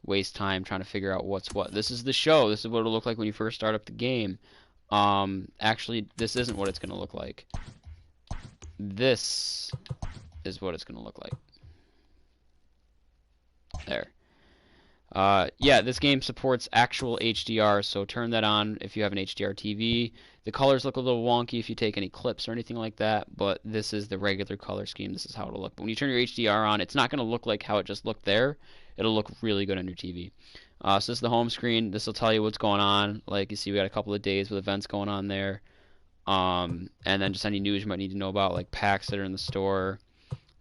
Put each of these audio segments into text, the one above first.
waste time trying to figure out what's what. This is the show. This is what it'll look like when you first start up the game. Actually, this isn't what it's going to look like. This is what it's going to look like. There. Yeah, this game supports actual HDR, so turn that on if you have an HDR TV. The colors look a little wonky if you take any clips or anything like that, but this is the regular color scheme. This is how it'll look. But when you turn your HDR on, it's not going to look like how it just looked there. It'll look really good on your TV. So this is the home screen. This will tell you what's going on. Like you see, we got a couple of days with events going on there. And then just any news you might need to know about, like packs that are in the store,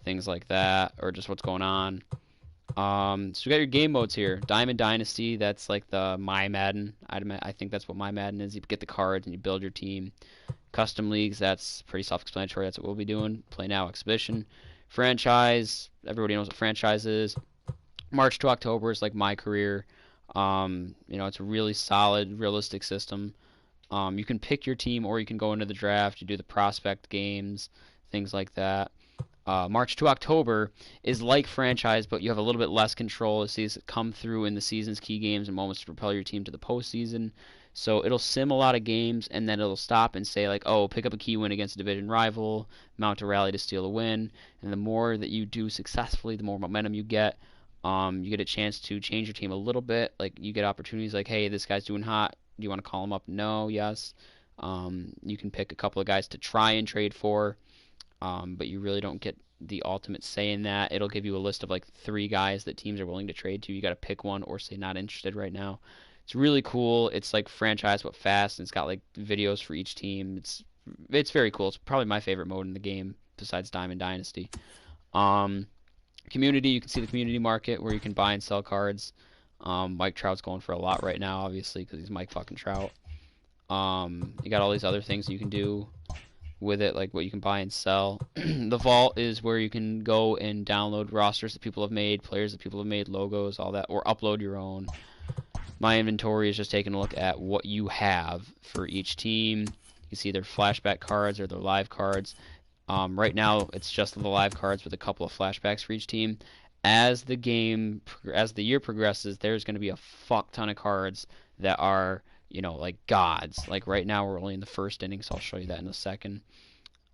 things like that, or just what's going on. So we got your game modes here. Diamond Dynasty, that's like the My Madden. I think that's what My Madden is. You get the cards and you build your team. Custom leagues, that's pretty self-explanatory. That's what we'll be doing. Play Now Exhibition. Franchise, everybody knows what franchise is. March to October is like My Career. It's a really solid, realistic system. You can pick your team or you can go into the draft. You do the prospect games, things like that. March to October is like franchise, but you have a little bit less control. It sees it come through in the season's key games and moments to propel your team to the postseason. So it'll sim a lot of games, and then it'll stop and say, like, oh, pick up a key win against a division rival, mount a rally to steal a win. And the more that you do successfully, the more momentum you get. You get a chance to change your team a little bit. Like, you get opportunities like, hey, this guy's doing hot. Do you want to call him up? No, yes. You can pick a couple of guys to try and trade for. But you really don't get the ultimate say in that. It'll give you a list of like 3 guys that teams are willing to trade to. You got to pick one or say not interested right now. It's really cool. It's like franchise but fast, and it's got like videos for each team. It's very cool. It's probably my favorite mode in the game besides Diamond Dynasty. Community, you can see the community market where you can buy and sell cards. Mike Trout's going for a lot right now, obviously, because he's Mike fucking Trout. You got all these other things you can do with it, like what you can buy and sell. The vault is where you can go and download rosters that people have made, players that people have made, logos, all that, or upload your own. My inventory is just taking a look at what you have for each team. You can see their flashback cards or their live cards. Right now, it's just the live cards with a couple of flashbacks for each team. As the year progresses, there's going to be a fuck ton of cards that are like gods. Like right now we're only in the first inning, so I'll show you that in a second.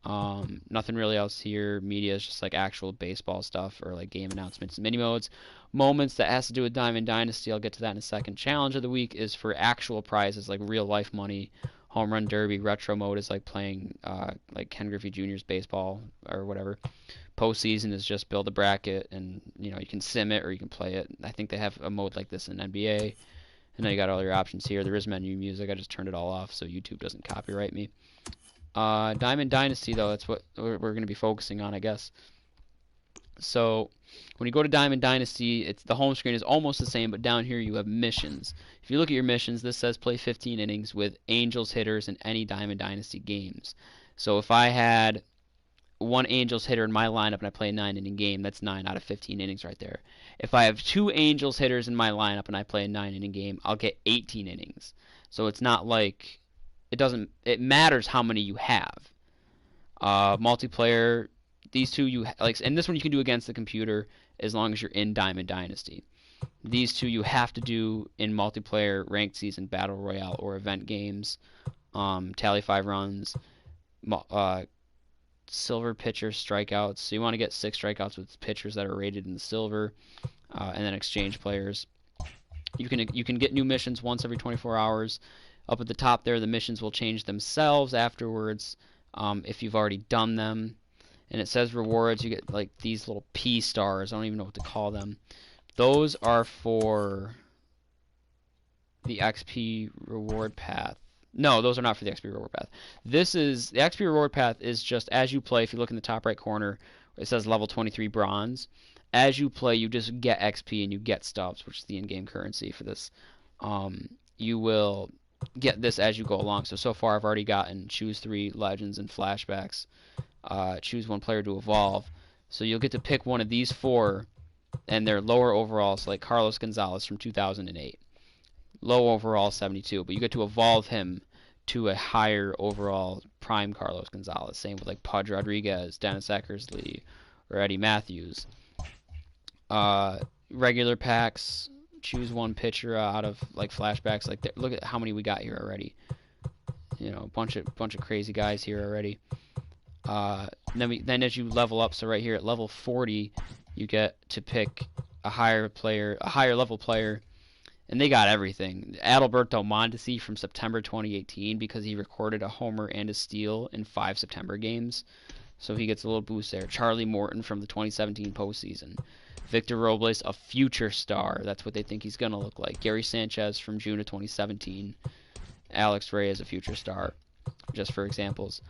Nothing really else here. Media is just like actual baseball stuff or like game announcements, mini modes, moments that has to do with Diamond Dynasty. I'll get to that in a second. Challenge of the week is for actual prizes like real life money. Home run derby. Retro mode is like playing like Ken Griffey Jr.'s baseball or whatever. Postseason is just build a bracket and you can sim it or you can play it. I think they have a mode like this in NBA. And then you got all your options here. There is menu music. I just turned it all off so YouTube doesn't copyright me. Diamond Dynasty, though, that's what we're going to be focusing on, I guess. So when you go to Diamond Dynasty, the home screen is almost the same, but down here you have missions. If you look at your missions, this says play 15 innings with Angels hitters in any Diamond Dynasty games. So if I had one Angels hitter in my lineup and I play a 9-inning game, that's 9 out of 15 innings right there. If I have 2 Angels hitters in my lineup and I play a 9-inning game, I'll get 18 innings. So it's not like it matters how many you have. Multiplayer, these two and this one you can do against the computer as long as you're in Diamond Dynasty. These two you have to do in multiplayer, ranked season, battle royale, or event games. Tally 5 runs. Silver pitcher strikeouts. So you want to get 6 strikeouts with pitchers that are rated in the silver, and then exchange players. You can get new missions once every 24 hours. Up at the top there, the missions will change themselves afterwards if you've already done them. And it says rewards. You get like these little P stars. I don't even know what to call them. Those are for the XP reward path. No, those are not for the XP reward path. The XP reward path is just as you play. If you look in the top right corner, it says level 23 bronze. As you play, you just get XP and you get stubs, which is the in-game currency for this. You will get this as you go along. So far I've already gotten choose 3 legends and flashbacks. Choose 1 player to evolve. So you'll get to pick one of these 4, and they're lower overalls, like Carlos Gonzalez from 2008. Low overall 72, but you get to evolve him to a higher overall prime Carlos Gonzalez. Same with like Pudge Rodriguez, Dennis Eckersley, or Eddie Matthews. Regular packs, choose one pitcher out of like flashbacks. Like look at how many we got here already. You know, bunch of crazy guys here already. Then as you level up, so right here at level 40, you get to pick a higher level player, and they got everything. Adalberto Mondesi from September 2018 because he recorded a homer and a steal in 5 September games, so he gets a little boost there. Charlie Morton from the 2017 postseason. Victor Robles, a future star. That's what they think he's gonna look like. Gary Sanchez from June of 2017. Alex Reyes, a future star, just for examples.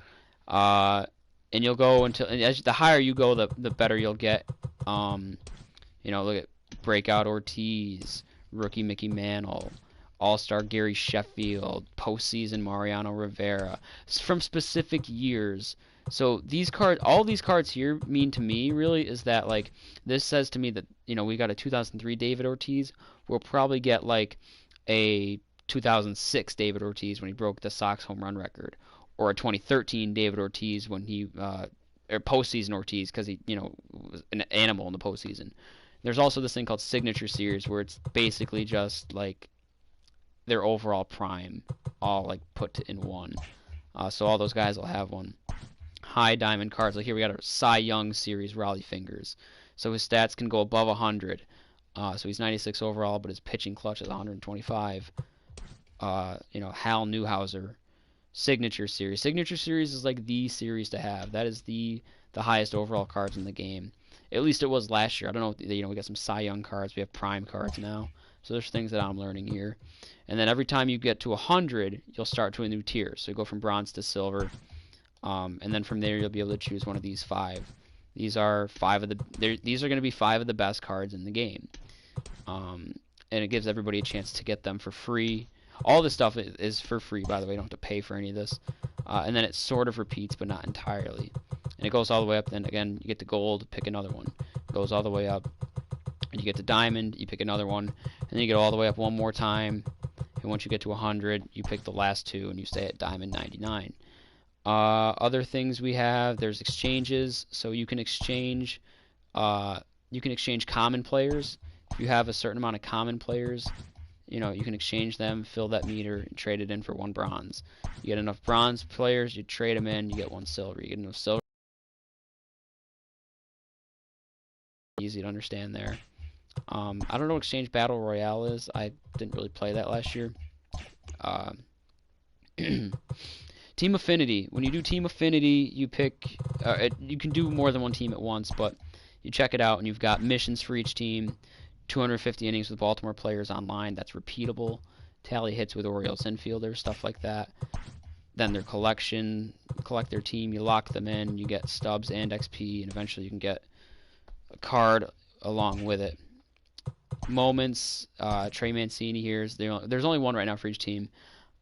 And you'll go until, and as the higher you go, the better you'll get. You know, look at Breakout Ortiz, Rookie Mickey Mantle, All-Star Gary Sheffield, Postseason Mariano Rivera, from specific years. So these cards, all these cards here mean to me really is that, like, this says to me that, you know, we got a 2003 David Ortiz. We'll probably get like a 2006 David Ortiz when he broke the Sox home run record, or a 2013 David Ortiz when he or postseason Ortiz because he, you know, was an animal in the postseason. There's also this thing called Signature Series where it's basically just like their overall prime all like put in one. So all those guys will have one. High diamond cards. Like here we got a Cy Young Series Raleigh Fingers. So his stats can go above 100. So he's 96 overall, but his pitching clutch is 125. You know, Hal Newhouser. Signature Series. Signature Series is like the series to have. That is the highest overall cards in the game. At least it was last year. I don't know. You know, we got some Cy Young cards. We have Prime cards now. So there's things that I'm learning here. And then every time you get to 100, you'll start to a new tier. So you go from bronze to silver. And then from there, you'll be able to choose one of these 5. These are 5 of the. These are going to be 5 of the best cards in the game. And it gives everybody a chance to get them for free. All this stuff is for free, by the way. You don't have to pay for any of this. And then it sort of repeats, but not entirely. And it goes all the way up. Then again, you get to gold, pick another one. It goes all the way up. And you get to diamond, you pick another one. And then you get all the way up one more time. And once you get to 100, you pick the last 2, and you stay at diamond 99. Other things we have, there's exchanges. So you can exchange common players. If you have a certain amount of common players, you know, you can exchange them, fill that meter, and trade it in for 1 bronze. You get enough bronze players, you trade them in, you get 1 silver. You get enough silver. Easy to understand there. I don't know what Exchange Battle Royale is. I didn't really play that last year. Team Affinity. When you do Team Affinity, you pick. You can do more than one team at once, but you check it out, and you've got missions for each team. 250 innings with Baltimore players online. That's repeatable. Tally hits with Orioles infielders, stuff like that. Then their collection, collect their team, you lock them in, you get stubs and XP, and eventually you can get a card along with it. Moments, Trey Mancini here. There's only one right now for each team.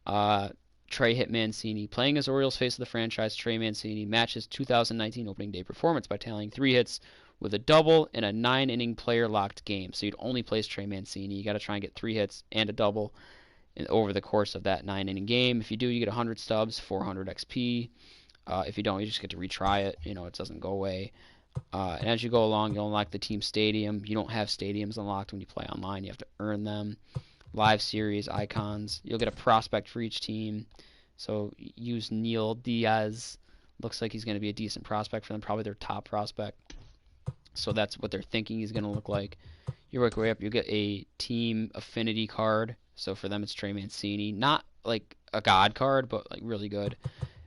Trey hit Mancini. Playing as Orioles face of the franchise, Trey Mancini matches 2019 opening day performance by tallying 3 hits with a double in a 9-inning player-locked game. So you'd only place Trey Mancini. You got to try and get 3 hits and a double over the course of that 9-inning game. If you do, you get 100 stubs, 400 XP. If you don't, you just get to retry it. You know, it doesn't go away. And as you go along, you'll unlock the team stadium. You don't have stadiums unlocked when you play online. You have to earn them. Live series icons. You'll get a prospect for each team. So use Neil Diaz. Looks like he's going to be a decent prospect for them. Probably their top prospect. So that's what they're thinking he's going to look like. You work your way up. You get a team affinity card. So for them, it's Trey Mancini. Not like a god card, but like really good.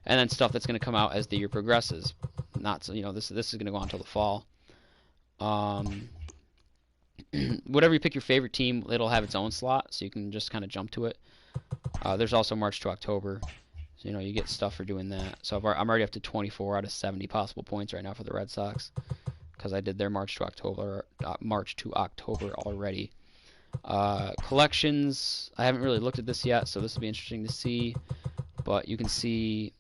And then stuff that's going to come out as the year progresses. Not so, you know, this is going to go on until the fall. Whatever you pick your favorite team, it'll have its own slot, so you can just kind of jump to it. There's also March to October. So, you know, you get stuff for doing that. So I'm already up to 24 out of 70 possible points right now for the Red Sox, because I did their March to October already. Collections, I haven't really looked at this yet, so this will be interesting to see. But you can see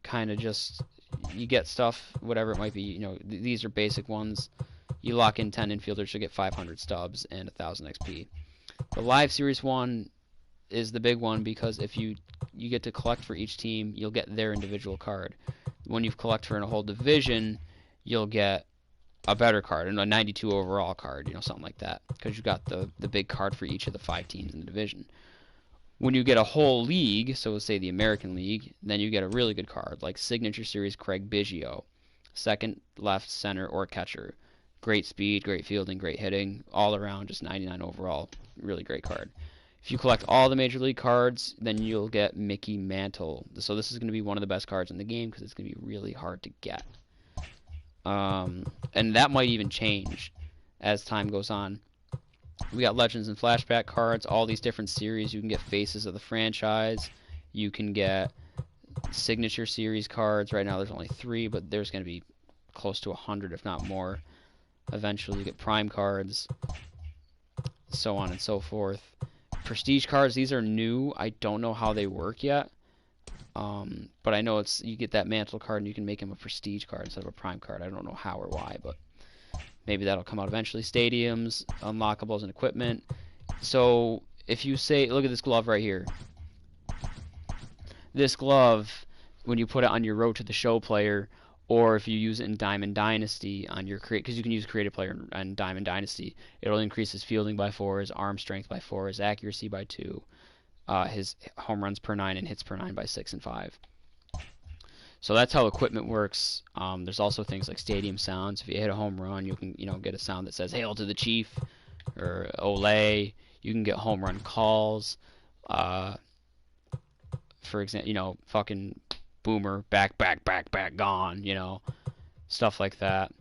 kind of just, you get stuff, whatever it might be. You know, these are basic ones. You lock in 10 infielders, you'll get 500 stubs and 1,000 XP. The live series one is the big one, because if you get to collect for each team, you'll get their individual card. When you collect for in a whole division, you'll get a better card, and a 92 overall card, something like that, because you got the big card for each of the 5 teams in the division. When you get a whole league, so say the American League, then you get a really good card, like Signature Series Craig Biggio, second, left, center, or catcher. Great speed, great fielding, great hitting, all around, just 99 overall. Really great card. If you collect all the Major League cards, then you'll get Mickey Mantle. So this is going to be one of the best cards in the game because it's going to be really hard to get. And that might even change as time goes on. We got Legends and Flashback cards, all these different series. You can get Faces of the franchise. You can get Signature Series cards. Right now there's only 3, but there's going to be close to 100, if not more. Eventually you get Prime cards, so on and so forth. Prestige cards, these are new. I don't know how they work yet. But I know you get that Mantle card and you can make him a Prestige card instead of a Prime card. I don't know how or why, but maybe that'll come out eventually. Stadiums, unlockables, and equipment. So if you say, look at this glove right here. This glove, when you put it on your Road to the Show player, or if you use it in Diamond Dynasty on your because you can use Creative Player in Diamond Dynasty, it'll increase his fielding by 4, his arm strength by 4, his accuracy by 2, his home runs per 9 and hits per 9 by 6 and 5. So that's how equipment works. There's also things like stadium sounds. If you hit a home run, you can get a sound that says "Hail to the Chief" or "Ole." You can get home run calls. For example, fucking Boomer, back, gone. Stuff like that.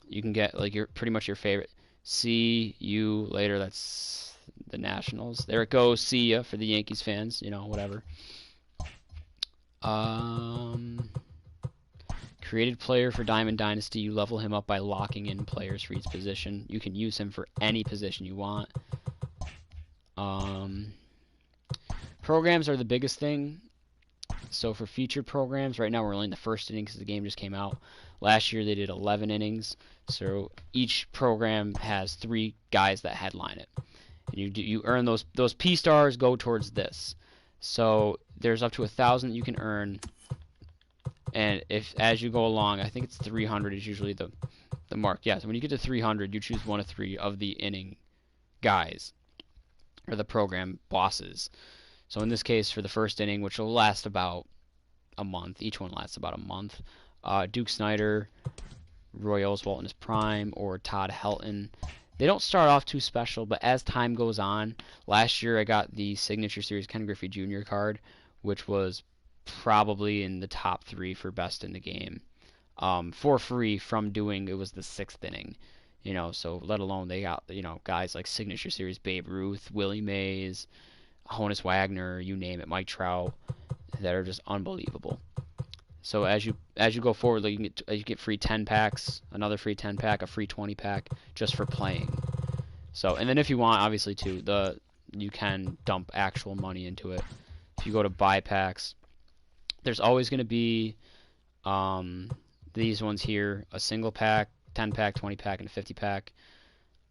You can get like pretty much your favorite. See you later. That's the Nationals. There it goes. See ya for the Yankees fans. Whatever. Created player for Diamond Dynasty. You level him up by locking in players for each position. You can use him for any position you want. Programs are the biggest thing. So for featured programs, right now we're only in the first inning because the game just came out. Last year they did 11 innings. So each program has 3 guys that headline it. And you earn those P stars go towards this. So there's up to 1,000 you can earn. And as you go along, I think it's 300 is usually the mark. Yeah, so when you get to 300, you choose one of 3 of the inning guys or the program bosses. So in this case, for the first inning, which will last about a month, each one lasts about a month, Duke Snider, Roy Oswalt in his prime, or Todd Helton. They don't start off too special, but as time goes on, last year I got the Signature Series Ken Griffey Jr. card, which was probably in the top 3 for best in the game, for free from doing, it was the 6th inning. So let alone they got, guys like Signature Series Babe Ruth, Willie Mays, Honus Wagner, you name it, Mike Trout, that are just unbelievable. So as you go forward, like you get free 10 packs, another free 10 pack, a free 20 pack just for playing. So, and then if you want, obviously too, you can dump actual money into it. If you go to buy packs, there's always going to be these ones here, a single pack, 10 pack, 20 pack, and a 50 pack.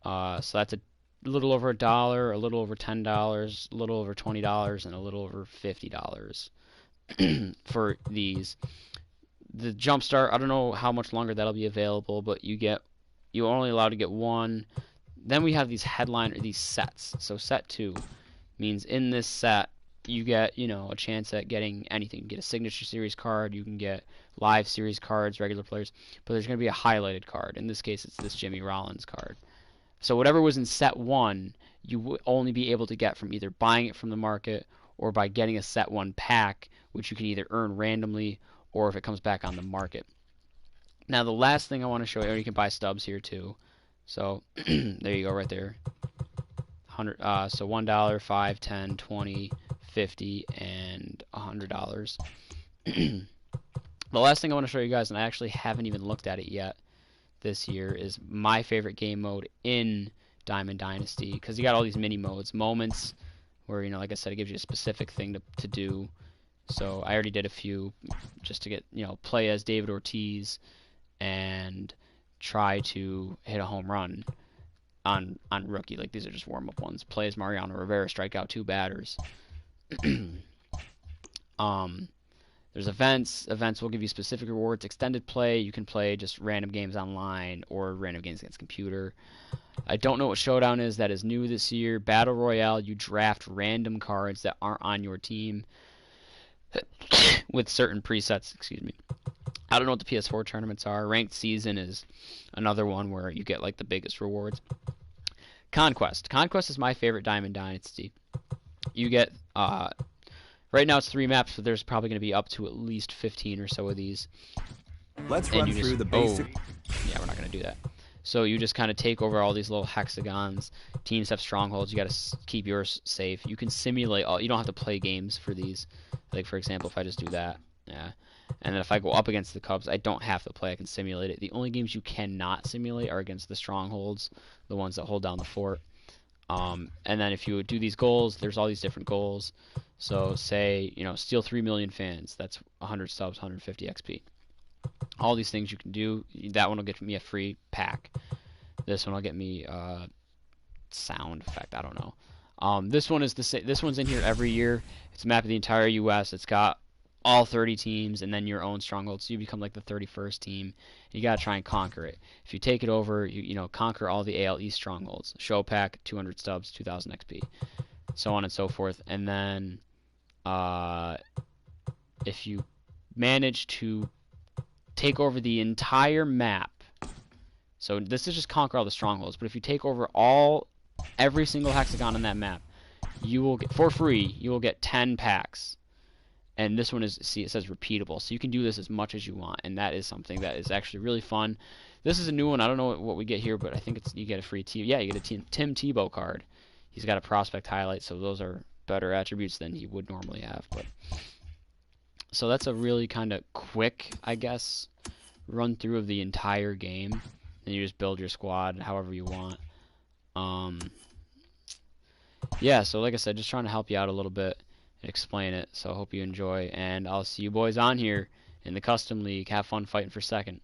So that's a little over $1, a little over $10, a little over $20, and a little over $50 for these. The Jumpstart, I don't know how much longer that'll be available, but you're only allowed to get one. Then we have these these sets. So set 2 means in this set you get, a chance at getting anything. You can get a Signature Series card, you can get Live Series cards, regular players, but there's going to be a highlighted card. In this case, it's this Jimmy Rollins card. So whatever was in set 1, you would only be able to get from either buying it from the market or by getting a set 1 pack, which you can either earn randomly or if it comes back on the market. Now the last thing I want to show you, or you can buy stubs here too. So there you go right there. 100. So $1, $5, $10, $20, $50, and $100. The last thing I want to show you guys, and I actually haven't even looked at it yet this year, is my favorite game mode in Diamond Dynasty, because you got all these mini modes, moments, where like I said, it gives you a specific thing to do. So I already did a few just to get play as David Ortiz and try to hit a home run on rookie. Like these are just warm up ones. Play as Mariano Rivera, strike out 2 batters. There's There's events. Events will give you specific rewards. Extended play, you can play just random games online or random games against computer. I don't know what Showdown is. That is new this year. Battle Royale, you draft random cards that aren't on your team with certain presets. Excuse me. I don't know what the PS4 tournaments are. Ranked Season is another one where you get like the biggest rewards. Conquest. Conquest is my favorite Diamond Dynasty. You get right now it's 3 maps, but there's probably going to be up to at least 15 or so of these. Let's run through the basic. Yeah, we're not going to do that. So you just kind of take over all these little hexagons. Teams have strongholds. You got to keep yours safe. You can simulate all. You don't have to play games for these. Like for example, if I just do that, yeah. And then if I go up against the Cubs, I don't have to play. I can simulate it. The only games you cannot simulate are against the strongholds, the ones that hold down the fort. And then if you do these goals, there's all these different goals. So say, steal 3 million fans. That's 100 subs, 150 XP. All these things you can do. That one will get me a free pack. This one will get me sound effect. I don't know. This one is this one's in here every year. It's a map of the entire U.S. It's got all 30 teams and then your own stronghold, so you become like the 31st team. You gotta try and conquer it. If you take it over, you conquer all the AL East strongholds. Show pack, 200 stubs, 2,000 XP, so on and so forth. And then if you manage to take over the entire map, so this is just conquer all the strongholds, but if you take over every single hexagon on that map, you will get, for free, you will get 10 packs. And this one is, see, it says repeatable, so you can do this as much as you want, and that is something that is actually really fun. This is a new one. I don't know what we get here, but I think you get a free team. Yeah, you get a Tim Tebow card. He's got a prospect highlight, so those are better attributes than he would normally have. But so that's a really kind of quick, I guess, run through of the entire game. And you just build your squad however you want. Yeah, so like I said, just trying to help you out a little bit. Explain it, so I hope you enjoy, and I'll see you boys on here in the Custom League. Have fun fighting for second.